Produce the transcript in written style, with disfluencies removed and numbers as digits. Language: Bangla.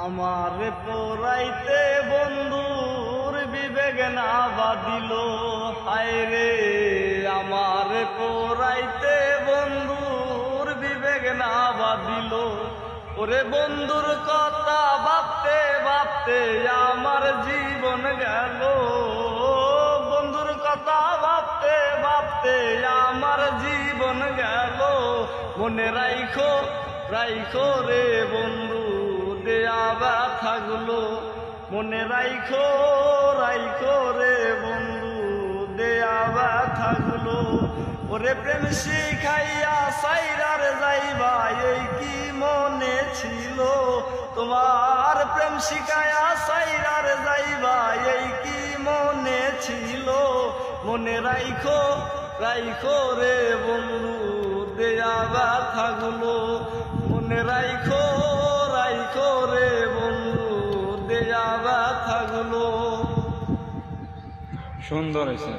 আমার পোড়াইতে বন্ধুর বিবেক না বাদিল, হায় রে আমার পোড়াইতে বন্ধুর বিবেক না বাদিল। ওরে বন্ধুর কথা ভাবতে ভাবতে আমার জীবন গেল, বন্ধুর কথা ভাবতে ভাবতে আমার জীবন গেল। মনে রাইখো রাইখো রে বন্ধু দেয়া ব্যথাগুলো, মনে রাইখো রাইখো রে বন্ধু দেয়া ব্যথাগুলো। ওরে প্রেম শিখাইয়া সাইরার যাইবা এই কি মনে ছিল তোমার, প্রেম শিখাইয়া সাইরার যাইবা এই কি মনে ছিল। মনে রাইখো রাইখো রে বন্ধু দেয়া ব্যথাগুলো, মনে রাইখো রাইখো রে বন্ধু দেয়া ব্যথাগুলো। সুন্দর হয়েছে।